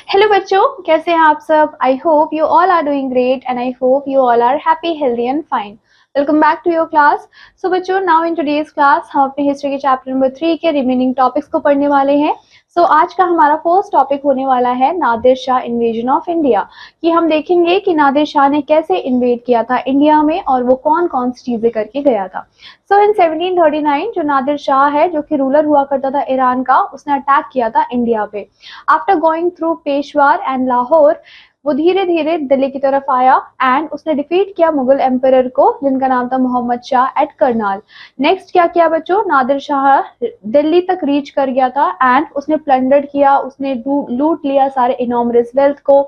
Hello बच्चों, कैसे हैं आप सब। I hope you all are doing great and I hope you all are happy, healthy and fine. Welcome back to your class. So बच्चों, now in today's class हम अपने history के chapter number 3 के रिमेनिंग टॉपिक्स को पढ़ने वाले हैं। आज का हमारा फर्स्ट टॉपिक होने वाला है Nadir Shah invasion of India. कि हम देखेंगे कि नादिर शाह ने कैसे इन्वेड किया था इंडिया में और वो कौन कौन सी चीजें करके गया था। इन 1739 जो नादिर शाह है, जो कि रूलर हुआ करता था ईरान का, उसने अटैक किया था इंडिया पे। After going through Peshawar and Lahore, वो धीरे धीरे दिल्ली की तरफ आया एंड उसने डिफीट किया मुगल एम्परर को, जिनका नाम था मोहम्मद शाह एट करनाल। नेक्स्ट क्या किया बच्चों, नादिर शाह दिल्ली तक रीच कर गया था एंड उसने प्लंडर किया, उसने लूट लिया सारे इनॉमरस वेल्थ को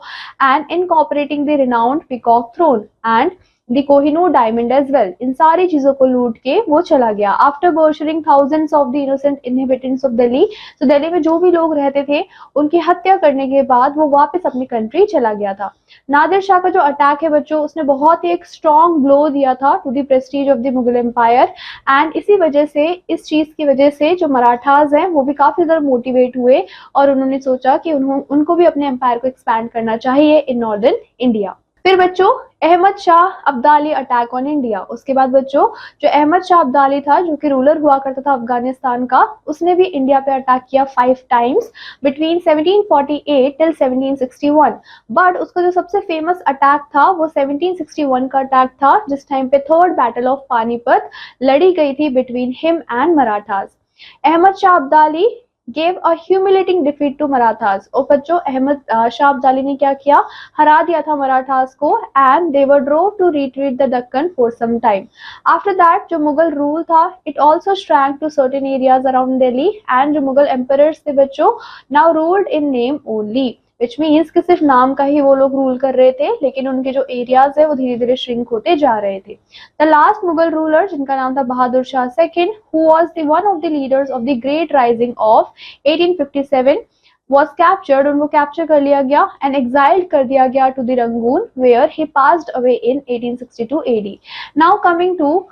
and incorporating the renowned peacock throne and the Kohinoor diamond as well. इन सारी चीजों को लूट के वो चला गया। After butchering thousands of the innocent inhabitants of Delhi, तो दिल्ली में जो भी लोग रहते थे उनकी हत्या करने के बाद वो वापस अपनी कंट्री चला गया था। नादिर शाह का जो अटैक है बच्चों, उसने बहुत ही एक स्ट्रॉन्ग ब्लो दिया था to the prestige of the Mughal empire and इसी वजह से, इस चीज की वजह से जो मराठाज हैं वो भी काफी ज्यादा मोटिवेट हुए और उन्होंने सोचा कि उनको भी अपने एम्पायर को एक्सपैंड करना चाहिए इन नॉर्दर्न इंडिया। फिर बच्चों, Ahmad Shah Abdali attack on India. उसके बाद बच्चों, जो अहमद शाह अब्दाली था, जो कि रूलर हुआ करता था अफगानिस्तान का, उसने भी इंडिया पे अटैक किया 5 टाइम्स बिटवीन 1748 टिल 1761। बट उसका जो सबसे फेमस अटैक था वो 1761 का अटैक था, जिस टाइम पे थर्ड बैटल ऑफ पानीपत लड़ी गई थी between him and Marathas. Ahmad Shah Abdali gave a humiliating defeat to Marathas. और बच्चों, अहमद शाह अब्दाली ने क्या किया, हरा दिया था मराठास को and they were drove to retreat the Deccan for some time. After that जो मुगल रूल था, it also shrank to certain areas around Delhi and जो मुगल emperors थे बच्चों, now ruled in name only, which means कि सिर्फ नाम का ही वो लोग रूल कर रहे थे, लेकिन उनके जो एरियाज है वो धीरे धीरे श्रिंक होते जा रहे थे। द लास्ट मुगल रूलर, जिनका नाम था Bahadur Shah second, who was the one of the leaders of the great rising of 1857, was captured, उनको कैप्चर कर लिया गया एंड एक्साइल्ड कर दिया गया to the Rangoon, where he passed away in 1862 AD। Now coming to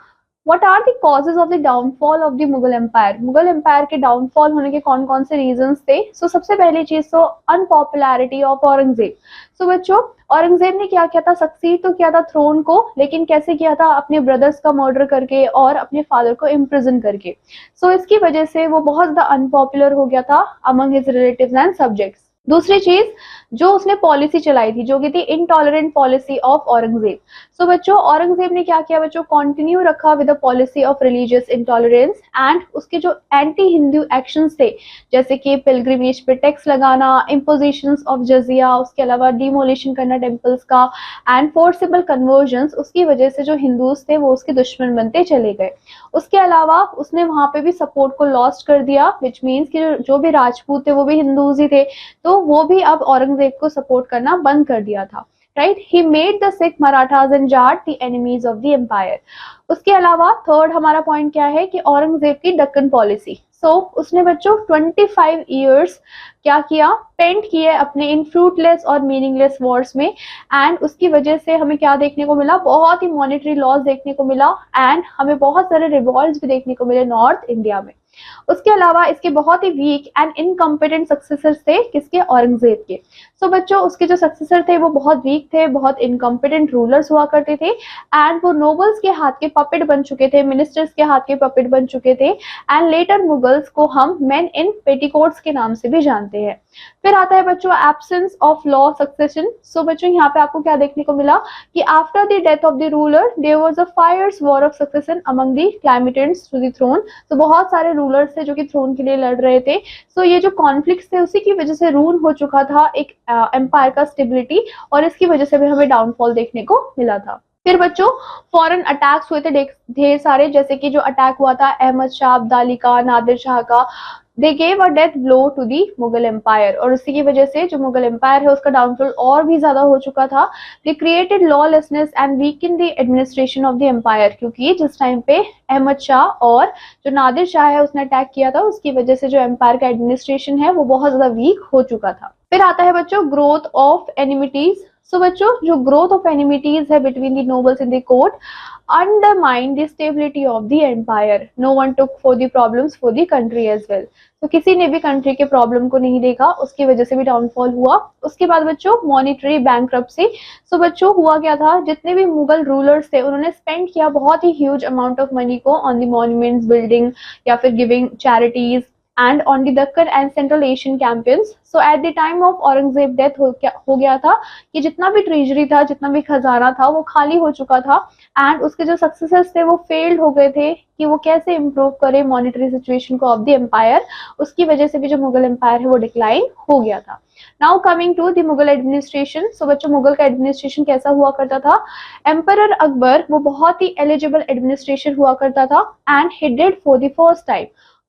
What are the causes of the downfall of the Mughal empire. Mughal empire के downfall होने के कौन कौन से रीजंस थे। सबसे पहली चीज तो अनपॉपुलैरिटी ऑफ औरंगजेब। बच्चों, औरंगजेब ने क्या किया था, सक्सीड तो किया था थ्रोन को, लेकिन कैसे किया था, अपने ब्रदर्स का मर्डर करके और अपने फादर को इम्प्रिजन करके। इसकी वजह से वो बहुत ज्यादा अनपॉपुलर हो गया था among his relatives and subjects. दूसरी चीज, जो उसने पॉलिसी चलाई थी, जो कि थी इनटॉलरेंट पॉलिसी ऑफ औरंगजेब। बच्चों, औरंगजेब ने क्या किया बच्चों, कंटिन्यू रखा with the policy of religious intolerance and उसके जो एंटी हिंदू एक्शंस थे, जैसे कि पिलग्रिमेज पे टैक्स लगाना, इम्पोजिशंस ऑफ जजिया, उसके अलावा डिमोलिशन करना टेम्पल्स का एंड फोर्सेबल कन्वर्जन्स, उसकी वजह से जो हिंदूज थे वो उसके दुश्मन बनते चले गए। उसके अलावा उसने वहां पे भी सपोर्ट को लॉस्ट कर दिया, विच मीन्स कि जो भी राजपूत थे वो भी हिंदूज ही थे, तो वो भी अब औरंगजेब को सपोर्ट करना बंद कर दिया था। Right, he made the Sikh Marathas and Jat the enemies of the empire. उसके अलावा थर्ड हमारा पॉइंट क्या है कि औरंगजेब की दक्कन पॉलिसी। उसने बच्चों 25 ईयर्स क्या किया, पेंट किए अपने इन फ्रूटलेस और मीनिंगलेस वॉर्स में एंड उसकी वजह से हमें क्या देखने को मिला, बहुत ही मॉनेटरी लॉस देखने को मिला एंड हमें बहुत सारे रिवॉल्ट्स भी देखने को मिले नॉर्थ इंडिया में। उसके अलावा इसके बहुत ही वीक एंड इनकम्पिटेंट सक्सेसर्स थे, किसके, औरंगजेब के। बच्चों, उसके जो सक्सेसर थे वो बहुत वीक थे, बहुत इनकम्पिटेंट रूलर्स हुआ करते थे एंड वो नोबल्स के हाथ के पपेट बन चुके थे, मिनिस्टर्स के हाथ के पपेट बन चुके थे एंड लेटर मुगल्स को हम मेन इन पेटीकोट्स के नाम से भी जानते हैं। फिर आता है बच्चों एब्सेंस ऑफ लॉ सक्सेशन। बच्चों, यहाँ पे आपको क्या देखने को मिला कि after the death of the ruler there was a fierce war of succession among the claimants to the throne. बहुत सारे रूलर्स थे जो कि थ्रोन के लिए लड़ रहे थे। ये जो कॉन्फ्लिक्ट्स थे उसी की वजह से रूल हो चुका था एक एम्पायर का स्टेबिलिटी, और इसकी वजह से भी हमें डाउनफॉल देखने को मिला था। फिर बच्चों, फॉरेन अटैक्स हुए थे ढेर सारे, जैसे कि जो अटैक हुआ था अहमद शाह अब्दाली का, नादिर शाह का, they gave a death blow to the Mughal empire, और उसी की वजह से जो मुगल एम्पायर है उसका डाउनफॉल और भी ज्यादा हो चुका था। They created lawlessness and weaken the administration of the empire, क्योंकि जिस टाइम पे अहमद शाह और जो नादिर शाह है उसने अटैक किया था, उसकी वजह से जो एम्पायर का एडमिनिस्ट्रेशन है वो बहुत ज्यादा वीक हो चुका था। फिर आता है बच्चों ग्रोथ ऑफ एनिमिटीज। सो बच्चों जो ग्रोथ ऑफ एनिमिटीज है between the nobles in the court undermine the stability of the empire. No one took for the problems for the country as well. तो किसी ने भी कंट्री के प्रॉब्लम को नहीं देखा, उसकी वजह से भी डाउनफॉल हुआ। उसके बाद बच्चों मॉनिटरी बैंकरप्सी। सो बच्चों हुआ क्या था, जितने भी मुगल रूलर्स थे उन्होंने स्पेंड किया बहुत ही ह्यूज अमाउंट ऑफ मनी को ऑन द मॉन्यूमेंट्स बिल्डिंग या फिर giving charities and on the Deccan and Central Asian campaigns. So at the time of Aurangzeb death हो गया था कि जितना भी ट्रेजरी था, जितना भी खजाना था वो खाली हो चुका था एंड उसके जो सक्सेसर्स थे वो फेल्ड हो गए थे कि वो कैसे इम्प्रूव करे मॉनिटरी सिचुएशन को ऑफ द एम्पायर। उसकी वजह से भी जो मुगल एम्पायर है वो डिक्लाइन हो गया था। Now coming to the Mughal administration. So बच्चों मुगल का एडमिनिस्ट्रेशन कैसा हुआ करता था, एम्परर अकबर वो बहुत ही एलिजिबल एडमिनिस्ट्रेशन हुआ करता था and he did for the first time.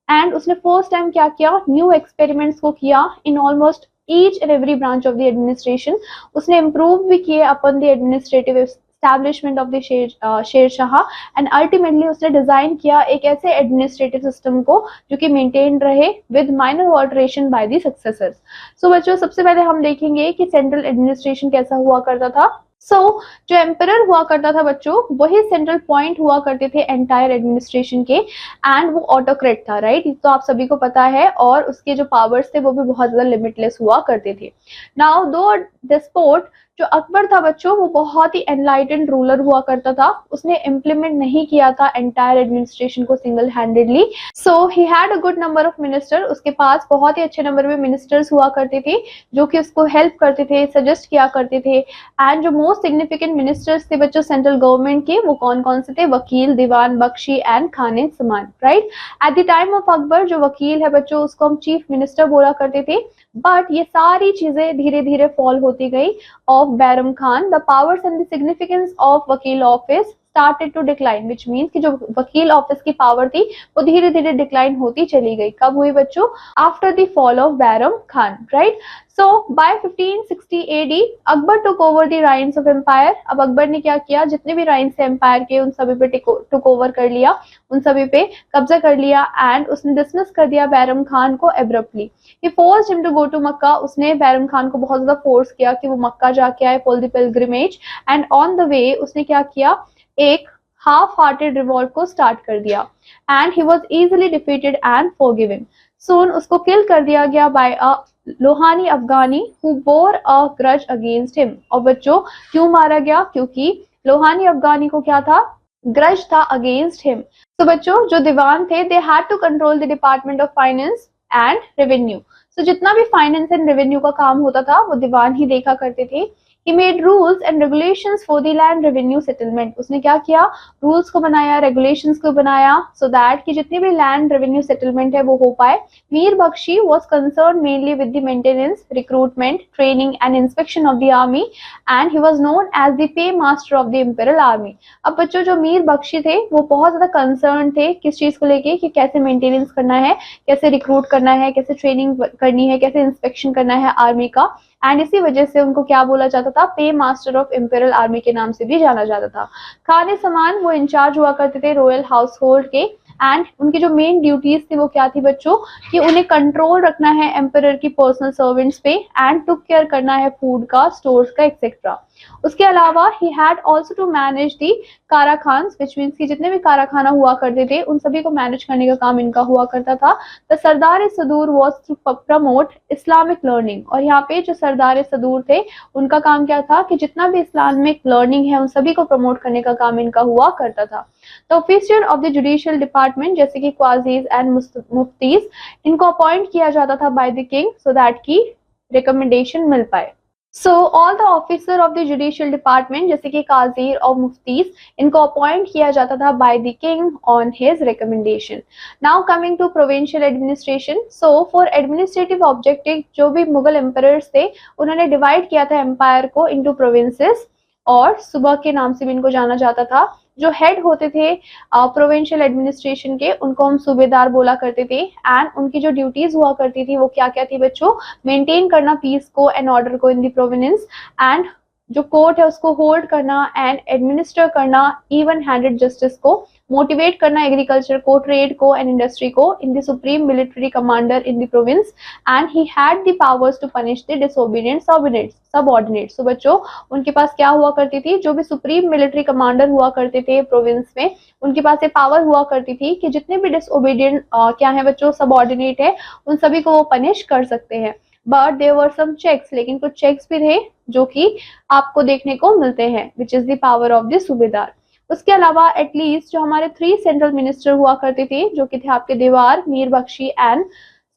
And उसने फर्स्ट टाइम क्या किया, न्यू एक्सपेरिमेंट्स को किया in almost each and every branch of the administration. उसने इम्प्रूव भी किए upon the administrative establishment of the Sher Shah and ultimately उसने डिजाइन किया एक ऐसे एडमिनिस्ट्रेटिव सिस्टम को जो कि मेंटेन रहे with minor alteration by the successors. So बच्चों सबसे पहले हम देखेंगे कि सेंट्रल एडमिनिस्ट्रेशन कैसा हुआ करता था। जो एम्परर हुआ करता था बच्चों वही सेंट्रल पॉइंट हुआ करते थे एंटायर एडमिनिस्ट्रेशन के एंड वो ऑटोक्रेट था, राइट। तो आप सभी को पता है और उसके जो पावर्स थे वो भी बहुत ज्यादा लिमिटलेस हुआ करते थे। नाउ दो डेस्पोट जो अकबर था बच्चों वो बहुत ही एनलाइटेंड रूलर हुआ करता था। उसने इम्प्लीमेंट नहीं किया था एंटायर एडमिनिस्ट्रेशन को single handedly. So he had a good number of minister. उसके पास बहुत ही अच्छे नंबर में मिनिस्टर्स हुआ करते थे जो कि उसको हेल्प करते थे, सजेस्ट किया करते थे। एंड जो मोस्ट सिग्निफिकेंट मिनिस्टर्स थे बच्चों सेंट्रल गवर्नमेंट के वो कौन कौन से थे, वकील, दीवान बख्शी एंड खाने समान, right. At the time of Akbar जो वकील है बच्चों उसको हम चीफ मिनिस्टर बोला करते थे। बट ये सारी चीजें धीरे धीरे फॉल होती गई of Bairam Khan. The powers and the significance of वकील office started to decline, which means कि जो वकील ऑफिस की पावर थी वो धीरे धीरे डिक्लाइन होती चली गई। कब हुई बच्चों, after the fall of Bairam Khan, right. So by 1560 AD Akbar took over the reins of empire. अब अकबर ने क्या किया, जितने भी राइन्स थे एम्पायर के उन सभी पे टुक ओवर कर लिया, उन सभी पे कब्जा कर लिया एंड उसने डिसमिस कर दिया बैरम खान को abruptly. He forced him to go to Mecca. उसने बैरम खान को बहुत ज्यादा फोर्स किया कि वो मक्का जाके आए for the pilgrimage and on the way उसने क्या किया, एक हाफ हार्टेड रिवॉल्ट को स्टार्ट कर दिया and he was easily defeated and forgiven. Soon उसको किल कर दिया गया by a Lohani Afghani who bore a grudge against him. और बच्चों क्यों मारा गया, क्योंकि लोहानी अफगानी को क्या था, ग्रज था अगेंस्ट हिम। तो बच्चों जो दीवान थे they had to control the department of finance and revenue. तो जितना भी फाइनेंस एंड रेवेन्यू का काम होता था वो दीवान ही देखा करते थे। He made rules and regulations for the land revenue settlement. उसने क्या किया, रूल्स को बनाया, रेगुलेशंस को बनाया so that कि जितनी भी लैंड रेवेन्यू सेटलमेंट है वो हो पाए। Mir Bakshi was concerned mainly with the maintenance, recruitment, training and inspection of the army and he was known as the paymaster of the imperial army. अब बच्चों जो मीर बख्शी थे वो बहुत ज्यादा कंसर्न थे किस चीज को लेके कि कैसे मेंटेनेंस करना है, कैसे रिक्रूट करना है, कैसे ट्रेनिंग करनी है, कैसे इंस्पेक्शन करना है आर्मी का। एंड इसी वजह से उनको क्या बोला जाता था, पे मास्टर ऑफ इंपीरियल आर्मी के नाम से भी जाना जाता था। खाने समान वो इंचार्ज हुआ करते थे रॉयल हाउस होल्ड के एंड उनकी जो मेन ड्यूटीज थी वो क्या थी बच्चों, कि उन्हें कंट्रोल रखना है एम्परर की पर्सनल सर्वेंट्स पे एंड टुक केयर करना है फूड का, स्टोर्स का, एक्सेट्रा। उसके अलावा he had also to manage the karkhanas, which means कि जितने भी कारखाना हुआ करते थे उन सभी को मैनेज करने का काम इनका हुआ करता था। द सरदार सदूर was to promote Islamic learning. और यहाँ पे जो सरदार सदूर थे उनका काम क्या था कि जितना भी इस्लामिक लर्निंग है उन सभी को प्रमोट करने का काम इनका हुआ करता था। The officer of the judicial department जैसे कि क्वाजीज एंड मुफ्तीज इनको अपॉइंट किया जाता था by the king so that की रिकमेंडेशन मिल पाए। So all the officer of the judicial department जैसे कि काजीर और मुफ्तीज इनको अपॉइंट किया जाता था by the king on his recommendation. Now coming to provincial administration. So for administrative objective जो भी मुगल एम्परर्स थे उन्होंने डिवाइड किया था एम्पायर को into provinces और सुबह के नाम से भी इनको जाना जाता था। जो हेड होते थे प्रोविंशियल एडमिनिस्ट्रेशन के उनको हम सूबेदार बोला करते थे एंड उनकी जो ड्यूटीज हुआ करती थी वो क्या क्या थी बच्चों, मेंटेन करना पीस को एंड ऑर्डर को इन द प्रोविंस एंड जो कोर्ट है उसको होल्ड करना एंड एडमिनिस्टर करना इवन हैंडेड जस्टिस को, मोटिवेट करना एग्रीकल्चर को, ट्रेड को एंड इंडस्ट्री को in the supreme military commander in the province, and he had the powers to punish the disobedient subordinates. तो बच्चों उनके पास क्या हुआ करती थी, जो भी सुप्रीम मिलिट्री कमांडर हुआ करते थे प्रोविंस में, उनके पास ये पावर हुआ करती थी कि जितने भी डिसओबीडिएंट क्या है बच्चों, सबऑर्डिनेट है, उन सभी को वो पनिश कर सकते हैं। But there were some checks, लेकिन कुछ चेक्स भी थे जो कि आपको देखने को मिलते हैं, which is the power of the सूबेदार। उसके अलावा एटलीस्ट जो हमारे 3 सेंट्रल मिनिस्टर हुआ करते थे, जो कि थे आपके देवार, मीर बख्शी एंड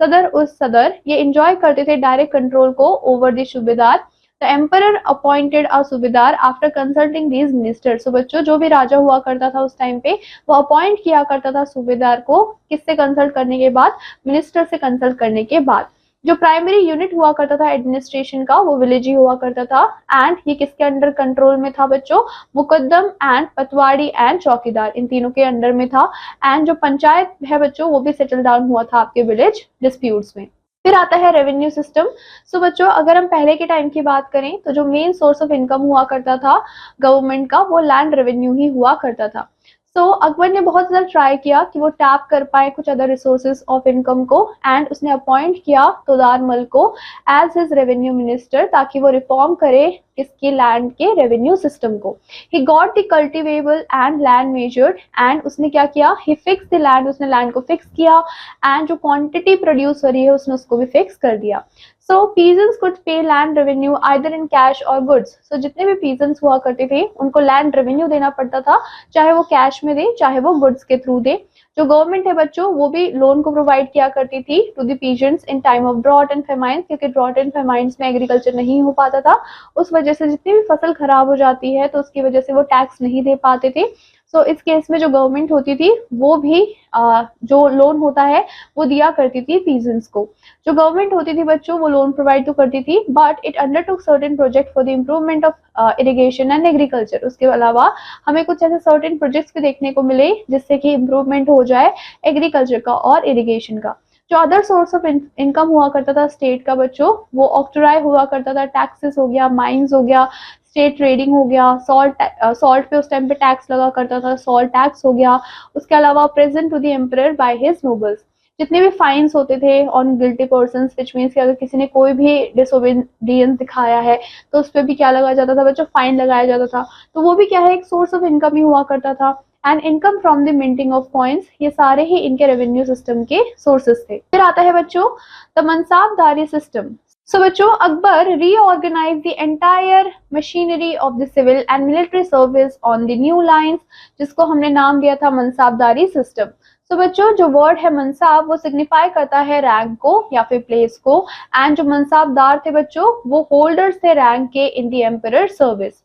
सदर उस सदर, ये एंजॉय करते थे डायरेक्ट कंट्रोल को ओवर द सूबेदार। द एम्परर अपॉइंटेड अ सूबेदार आफ्टर कंसल्टिंग दीज मिनिस्टर्स। तो बच्चों जो भी राजा हुआ करता था उस टाइम पे, वो अपॉइंट किया करता था सूबेदार को, किससे कंसल्ट करने के बाद, मिनिस्टर से कंसल्ट करने के बाद। जो प्राइमरी यूनिट हुआ करता था एडमिनिस्ट्रेशन का, वो विलेज ही हुआ करता था, एंड ये किसके अंडर कंट्रोल में था बच्चों, मुकद्दम एंड पतवाड़ी एंड चौकीदार, इन तीनों के अंडर में था। एंड जो पंचायत है बच्चों, वो भी सेटल डाउन हुआ था आपके विलेज डिस्प्यूट्स में। फिर आता है रेवेन्यू सिस्टम। सो बच्चों अगर हम पहले के टाइम की बात करें तो जो मेन सोर्स ऑफ इनकम हुआ करता था गवर्नमेंट का, वो लैंड रेवेन्यू ही हुआ करता था। सो अकबर ने बहुत ज़्यादा ट्राई किया कि वो टैप कर पाए कुछ अदर रिसोर्सेज ऑफ इनकम को, एंड उसने अपॉइंट किया तोदार मल को एज हिज रेवेन्यू मिनिस्टर, ताकि वो रिफॉर्म करे इसके लैंड के रेवेन्यू सिस्टम को। He got the cultivable and land measured, and उसने क्या किया, ही फिक्स द लैंड, उसने लैंड को फिक्स किया, एंड जो क्वांटिटी प्रोड्यूस हो रही है उसने उसको भी फिक्स कर दिया। सो पीजेंट्स कुड पे land revenue either in cash और गुड्स। सो जितने भी पीजेंट्स हुआ करते थे उनको लैंड रेवेन्यू देना पड़ता था, चाहे वो कैश में दे चाहे वो गुड्स के थ्रू दे। जो गवर्नमेंट है बच्चों, वो भी लोन को प्रोवाइड किया करती थी to the peasants in time of drought and famines, क्योंकि ड्रॉट एंड फेमाइंस में एग्रीकल्चर नहीं हो पाता था, उस वजह से जितनी भी फसल खराब हो जाती है तो उसकी वजह से वो टैक्स नहीं दे पाते थे। सो इस केस में जो गवर्नमेंट होती थी वो भी जो लोन होता है वो दिया करती थी पीजेंट्स को। जो गवर्नमेंट होती थी बच्चों, वो लोन प्रोवाइड तो करती थी, but it undertook certain project for the improvement of irrigation and agriculture. उसके अलावा हमें कुछ ऐसे सर्टेन प्रोजेक्ट्स भी देखने को मिले जिससे कि इम्प्रूवमेंट हो जाए एग्रीकल्चर का और इरिगेशन का। जो अदर सोर्स ऑफ इनकम हुआ करता था स्टेट का बच्चों, वो ऑक्ट्राई हुआ करता था, टैक्सेस हो गया, माइंस हो गया, स्टेट ट्रेडिंग हो गया, सॉल्ट पे उस टाइम पे टैक्स लगा करता था, सॉल्ट टैक्स हो गया। उसके अलावा present to the emperor by his nobles, जितने भी फाइन्स होते थे on guilty person, which means कि अगर किसी ने कोई भी डिसोबीडियंस दिखाया है तो उस पर भी क्या लगाया जाता था बच्चों, फाइन लगाया जाता था। तो वो भी क्या है, एक सोर्स ऑफ इनकम ही हुआ करता था। And income from the minting of coins, ये सारे ही इनके रेवेन्यू सिस्टम के सोर्सेस थे। फिर आता है बच्चों द मनसाबदारी सिस्टम। सो बच्चों Akbar reorganize the entire machinery of the civil and military service on the new lines, जिसको हमने नाम दिया था मनसाबदारी सिस्टम। सो बच्चों जो वर्ड है मनसाब, वो सिग्निफाई करता है रैंक को या फिर प्लेस को, एंड जो मनसाबदार थे बच्चों वो होल्डर्स थे रैंक के in the emperor service.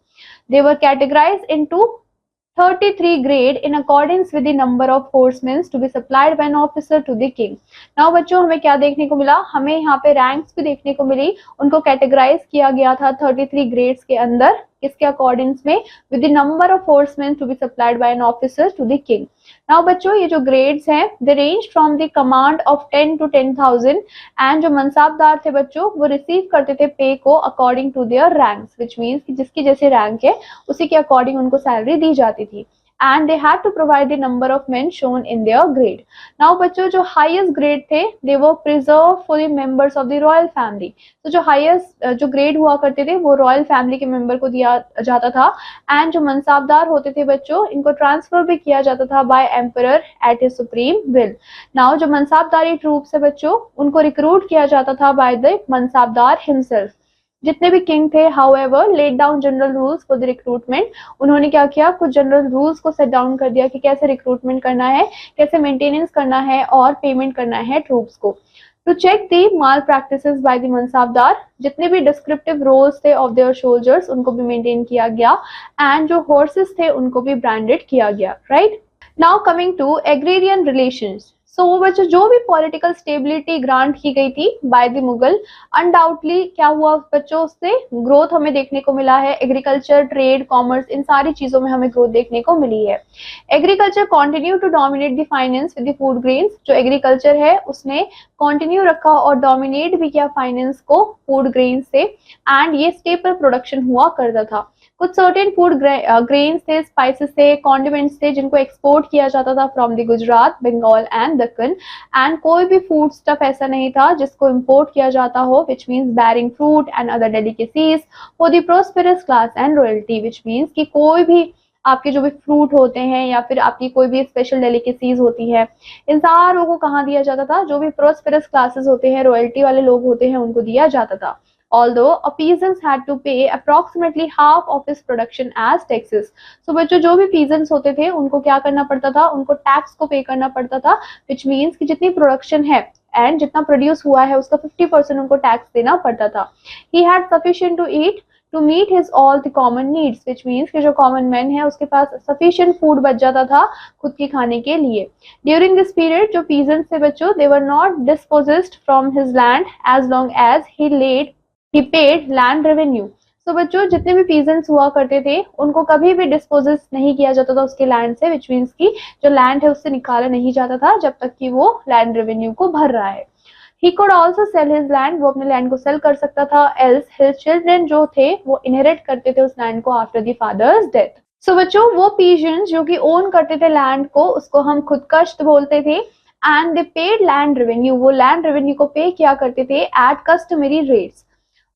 They were categorised into 33 grade in accordance with the number of horsemen to be supplied by an officer to the king. Now बच्चों हमें क्या देखने को मिला, हमें यहाँ पे रैंक्स भी देखने को मिली, उनको कैटेगराइज किया गया था 33 ग्रेड्स के अंदर, किसके अकॉर्डिंग्स में, with the number of horsemen to be supplied by an officer to the king. Now बच्चों ये जो ग्रेड्स हैं they range from the command of 10 to 10,000, and जो मनसाबदार थे बच्चों वो रिसीव करते थे पे को according to their ranks, which means कि जिसकी जैसे रैंक है उसी के अकॉर्डिंग उनको सैलरी दी जाती थी। and they had to provide the number of men shown in their grade. Now बच्चों जो highest grade थे they were preserved for the members of the royal family. तो जो highest जो grade हुआ करते थे वो royal family के member को दिया जाता था, and जो मनसाबदार होते थे बच्चों इनको ट्रांसफर भी किया जाता था by emperor at his supreme will. Now जो मनसाबदारी troops है बच्चों उनको रिक्रूट किया जाता था by the मनसाबदार himself. जितने भी किंग थे however laid down general rules for the recruitment, उन्होंने क्या किया, कुछ जनरल रूल्स को सेट डाउन कर दिया कि कैसे रिक्रूटमेंट करना है, कैसे मेंटेनेंस करना है और पेमेंट करना है ट्रूप्स को। To check the malpractices by the mansabdar, जितने भी डिस्क्रिप्टिव रोल्स थे ऑफ देयर सोल्जर्स उनको भी मेंटेन किया गया, एंड जो हॉर्सेस थे उनको भी ब्रांडेड किया गया, right. Now coming to agrarian relations. So वो बच्चों जो भी पॉलिटिकल स्टेबिलिटी ग्रांट की गई थी बाय द मुगल, अनडाउटली क्या हुआ बच्चों, उससे ग्रोथ हमें देखने को मिला है। एग्रीकल्चर, ट्रेड, कॉमर्स, इन सारी चीजों में हमें ग्रोथ देखने को मिली है। Agriculture continue to dominate the finance with the food grains, जो एग्रीकल्चर है उसने कॉन्टिन्यू रखा और डोमिनेट भी किया फाइनेंस को फूड ग्रेन से, एंड ये स्टेपल प्रोडक्शन हुआ करता था। कुछ सर्टेन फूड ग्रेन्स थे, स्पाइसेस थे, कॉन्डिमेंट्स थे जिनको एक्सपोर्ट किया जाता था from the Gujarat, Bengal and Deccan, and कोई भी फूड स्टफ ऐसा नहीं था जिसको इम्पोर्ट किया जाता हो, which means bearing fruit and other delicacies for the prosperous class and royalty, which means कि कोई भी आपके जो भी फ्रूट होते हैं या फिर आपकी कोई भी स्पेशल डेलिकेसीज होती है, इन सारों को कहाँ दिया जाता था, जो भी प्रोस्पेरस क्लासेस होते हैं, रॉयल्टी वाले लोग होते हैं, उनको दिया जाता था। Although a peasants had to pay approximately half of his production as taxes. So बच्चों जो भी peasants होते थे उनको क्या करना पड़ता था, उनको टैक्स को पे करना पड़ता था, which means कि जितनी प्रोडक्शन है एंड जितना प्रोड्यूस हुआ है उसका 50% उनको टैक्स देना पड़ता था। He had sufficient to eat to meet his all the common needs, which means कि जो common man है उसके पास sufficient food बच जाता था खुद के खाने के लिए। During this period जो peasants थे बच्चों, they were not dispossessed from his land as long as he paid land revenue. So बच्चों जितने भी peasants हुआ करते थे उनको कभी भी डिस्पोजेस नहीं किया जाता था उसके लैंड से, which means कि जो लैंड है उससे निकाला नहीं जाता था जब तक कि वो लैंड रेवेन्यू को भर रहा है। He could also sell his land, वो अपने लैंड को सेल कर सकता था, else his children जो थे वो इनहेरिट करते थे उस लैंड को आफ्टर द फादर्स डेथ। सो बच्चों वो peasants जो कि ओन करते थे लैंड को उसको हम खुदकश्त बोलते थे, and they paid land revenue, वो लैंड रेवेन्यू को पे किया करते थे एट कस्टमरी रेट्स।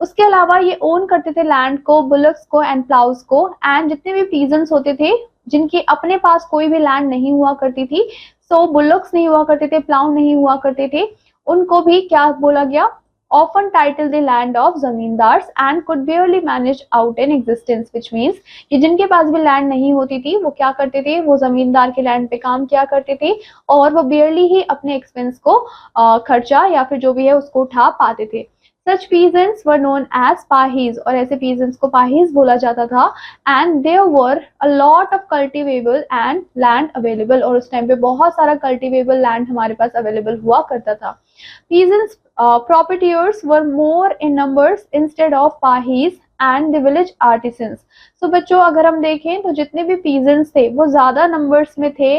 उसके अलावा ये ओन करते थे लैंड को, बुलक्स को एंड प्लाउज को, एंड जितने भी पीजेंट्स होते थे जिनके अपने पास कोई भी लैंड नहीं हुआ करती थी, सो बुलक्स नहीं हुआ करते थे, प्लाउ नहीं हुआ करते थे, उनको भी क्या बोला गया, often titled the land of zamindars and could barely manage out in existence, which means कि जिनके पास भी लैंड नहीं होती थी वो क्या करते थे, वो जमींदार के लैंड पे काम किया करते थे और वो बेयरली ही अपने एक्सपेंस को खर्चा या फिर जो भी है उसको उठा पाते थे। Such peasants were known as pahis, और ऐसे peasants को pahis बोला जाता था, and there were a lot of cultivable and land available, और उस टाइम पे बहुत सारा cultivable land हमारे पास available हुआ करता था। Peasants proprietors were more in numbers instead of pahis and the village artisans. So बच्चों अगर हम देखें तो जितने भी peasants थे वो ज्यादा numbers में थे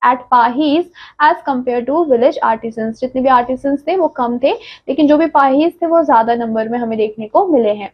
at pahis as compared to village artisans, जितने भी artisans थे वो कम थे लेकिन जो भी pahis थे वो ज्यादा नंबर में हमें देखने को मिले हैं।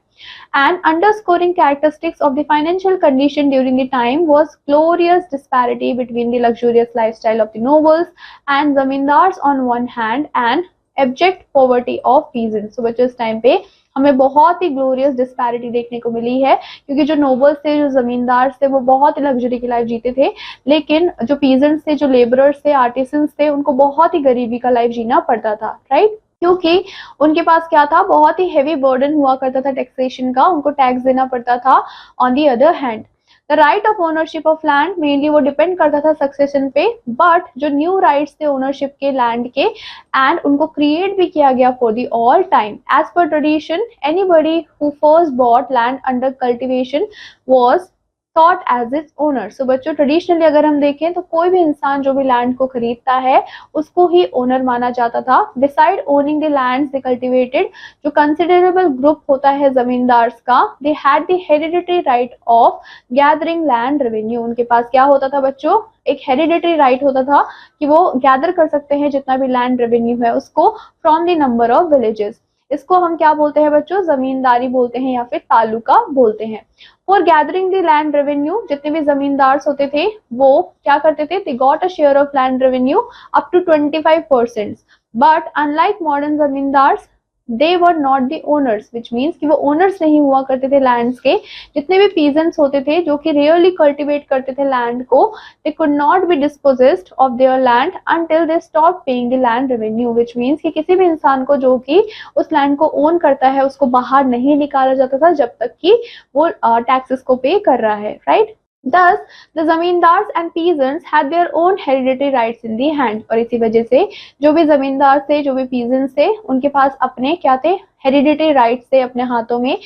And underscoring characteristics of the financial condition during the time was glorious disparity between the luxurious lifestyle of the nobles and zamindars on one hand and abject poverty of peasants. So बच्चों इस time पे हमें बहुत ही glorious disparity देखने को मिली है क्योंकि जो नोबल्स थे, जो जमींदार थे वो बहुत ही लग्जरी की लाइफ जीते थे, लेकिन जो पीजेंट्स थे, जो लेबरर्स थे, आर्टिसंस थे, उनको बहुत ही गरीबी का लाइफ जीना पड़ता था, राइट, क्योंकि उनके पास क्या था, बहुत ही हेवी बर्डन हुआ करता था टैक्सेशन का, उनको टैक्स देना पड़ता था। On the other hand the right of ownership of land mainly वो डिपेंड करता था सक्सेशन पे, बट जो न्यू राइट्स थे ओनरशिप के लैंड के एंड उनको क्रिएट भी किया गया for the all time. As per tradition anybody who first bought land under cultivation was thought as its owner. So बच्चों ट्रेडिशनली अगर हम देखें तो कोई भी इंसान जो भी लैंड को खरीदता है उसको ही ओनर माना जाता था। Beside owning the lands they cultivated, जो कंसिडरेबल ग्रुप होता है जमींदार्स का, they had the hereditary right of gathering land revenue. उनके पास क्या होता था बच्चों, एक हेरिडिटरी राइट होता था कि वो गैदर कर सकते हैं जितना भी लैंड रेवेन्यू है उसको from the number of villages. इसको हम क्या बोलते हैं बच्चों, जमींदारी बोलते हैं या फिर तालुका बोलते हैं। For gathering the land revenue, जितने भी जमींदार होते थे वो क्या करते थे, they got a share of land revenue up to 25%, but unlike modern zamindars they were not the owners, which means कि वो ओनर्स नहीं हुआ करते थे लैंड्स के। जितने भी पीजेंट्स होते थे जो कि रियली कल्टिवेट करते थे लैंड को, they could not be disposed of their land until they stop paying the land revenue, which means कि किसी भी इंसान को जो कि उस लैंड को ओन करता है उसको बाहर नहीं निकाला जाता था जब तक कि वो टैक्सेस को पे कर रहा है, right. Thus, the zamindars and peasants had their own hereditary rights in the hand, और इसी वजह से जो भी जमींदार थे, जो भी peasants थे, उनके पास अपने क्या थे, हेरिडिटरी राइट्स थे अपने हाथों में।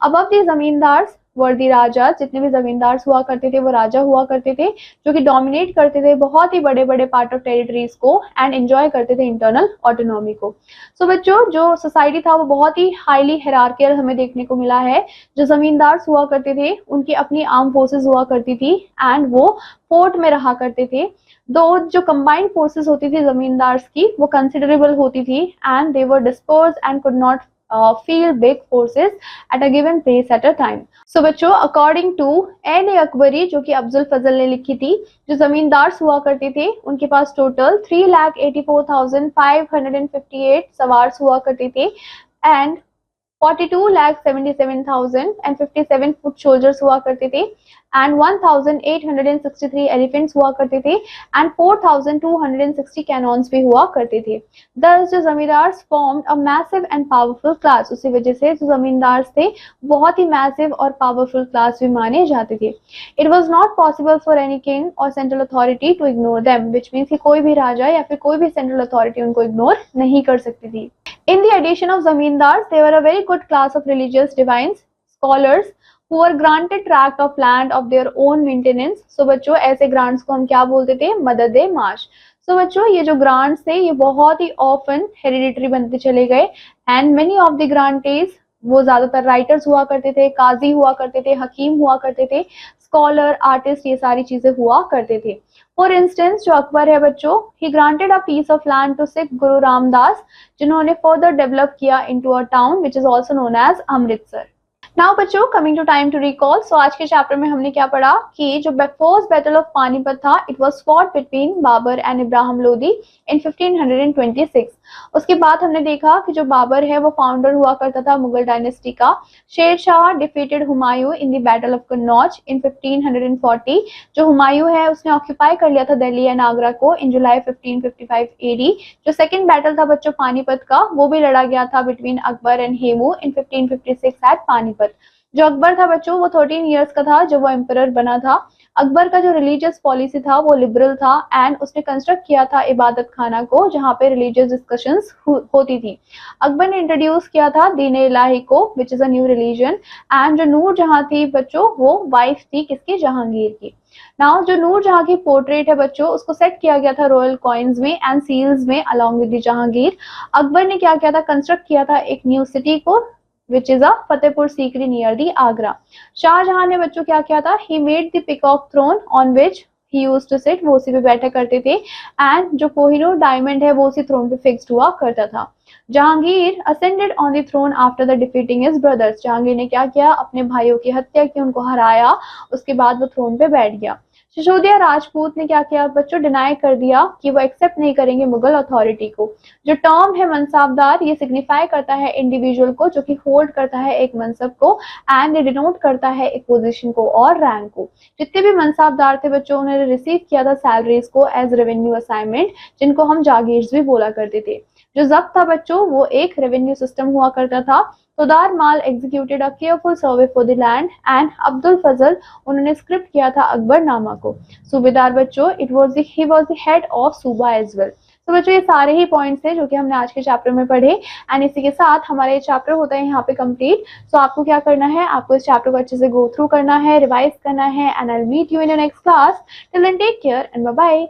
Above the zamindars, वर दी राजा, जितने भी जमींदार हुआ करते थे वो राजा हुआ करते थे, जो कि डोमिनेट करते थे बहुत ही बड़े बड़े पार्ट ऑफ टेरिटरीज को एंड एंजॉय करते थे इंटरनल ऑटोनॉमी को। सो बच्चों, जो सोसाइटी था वो बहुत ही हाईली हिरार्कियल हमें देखने को मिला है। जो जमींदार हुआ करते थे उनकी अपनी आर्म फोर्सेस हुआ करती थी एंड वो फोर्ट में रहा करते थे। दो जो कंबाइंड फोर्सेस होती थी जमींदार्स की वो कंसिडरेबल होती थी and they were disperse and could not field big forces at a given place at a time. So बच्चों, according to एन ए अकबरी, जो कि अफजल फजल ने लिखी थी, जो जमींदार हुआ करते थे उनके पास टोटल 3,84,558 सवार हुआ करते थे एंड 42,77,057 फुट सोल्जर्स हुआ करते थे एंड 1,863 एलिफेंट्स हुआ करते थे एंड 4,260 कैनॉन्स भी हुआ करते थे। दस जो zamindar formed a massive and powerful class, उसी वजह से जो जमींदार थे बहुत ही मैसिव और पावरफुल क्लास भी माने जाते थे। It was not possible for any king और central authority to ignore them, which means कि कोई भी राजा या फिर कोई भी सेंट्रल अथॉरिटी उनको इग्नोर नहीं कर सकती थी। In the addition of zamindars, they were a very good class of religious divines, scholars who were granted tract of land of their own maintenance. So बच्चों, ऐसे grants को हम क्या बोलते थे? मदद माश। So बच्चों, ये जो grants थे ये बहुत ही often hereditary बनते चले गए and many of the grantees वो ज्यादातर राइटर्स हुआ करते थे, काजी हुआ करते थे, हकीम हुआ करते थे, स्कॉलर, आर्टिस्ट, ये सारी चीजें हुआ करते थे। फॉर इंस्टेंस जो अकबर है बच्चों, he granted a piece of land to Sikh guru Ramdas, जिन्होंने फर्दर डेवलप किया into a town which is also known as Amritsar. Now बच्चों, coming to time to recall, so आज के चैप्टर में हमने क्या पढ़ा कि जो फर्स्ट बैटल ऑफ पानीपत था, it was fought between Babur and Ibrahim Lodi in 1526। उसके बाद हमने देखा कि जो बाबर है वो फाउंडर हुआ करता था मुगल डायनेस्टी का। Sher Shah defeated Humayun in the battle of Kannauj in 1540। जो हुमायूं है उसने ऑक्यूपाई कर लिया था दिल्ली एंड आगरा को इन जुलाई 1555 एडी। जो सेकंड बैटल था बच्चों पानीपत का, वो भी लड़ा गया था between Akbar and Hemu in 1556 at Panipat. जो अकबर था बच्चों वो 13 इयर्स का था जब वो एम्परर बना था। अकबर का जो रिलीजियस पॉलिसी था वो लिबरल था एंड उसने कंस्ट्रक्ट किया था इबादत खाना को, जहाँ पे रिलीजियस डिस्कशंस होती थी। अकबर ने इंट्रोड्यूस किया था दीन इलाही को, which is a new religion. And जो नूर जहां थी बच्चों वो वाइफ थी किसकी? जहांगीर की। नाउ जो नूर जहां की पोर्ट्रेट है बच्चों उसको सेट किया गया था रॉयल कॉइन्स में एंड सील्स में along with the Jahangir. Akbar ने क्या किया था? कंस्ट्रक्ट किया था एक न्यू सिटी को, which is a Fatehpur Sikri near the Agra. Shah Jahan ने बच्चों क्या किया था? he made the peacock throne on which he used to sit, वो उसी पे बैठा करते थे एंड जो कोहिनूर डायमंड है वो उसी थ्रोन पे फिक्स्ड हुआ करता था। Jahangir ascended on the throne after the defeating his brothers, Jahangir ने क्या किया? अपने भाइयों की हत्या की, उनको हराया, उसके बाद वो थ्रोन पे बैठ गया। सिसोदिया राजपूत ने क्या किया बच्चों? डिनाई कर दिया कि वो एक्सेप्ट नहीं करेंगे मुगल अथॉरिटी को। जो टर्म है मनसाबदार, ये सिग्निफाई करता है इंडिविजुअल को जो कि होल्ड करता है एक मनसब को एंड ये डिनोट करता है एक पोजीशन को और रैंक को। जितने भी मनसाबदार थे बच्चों उन्होंने रिसीव किया था सैलरीज को एज रेवेन्यू असाइनमेंट, जिनको हम जागीर्स भी बोला करते थे। जो जब्त था बच्चों वो एक रेवेन्यू सिस्टम हुआ करता था। Todar Mal executed a careful survey for the land and Abdul Fazl उन्होंने स्क्रिप्ट किया था अकबरनामा को। सूबेदार बच्चों he was the head of suba as well. तो बच्चों ये सारे ही पॉइंट्स हैं जो कि हमने आज के चैप्टर में पढ़े एंड इसी के साथ हमारा ये चैप्टर होता है यहाँ पे कंप्लीट। सो आपको क्या करना है? आपको इस चैप्टर को अच्छे से गो थ्रू करना है, रिवाइज करना है and I will meet you in your next class. Till then take care and bye bye.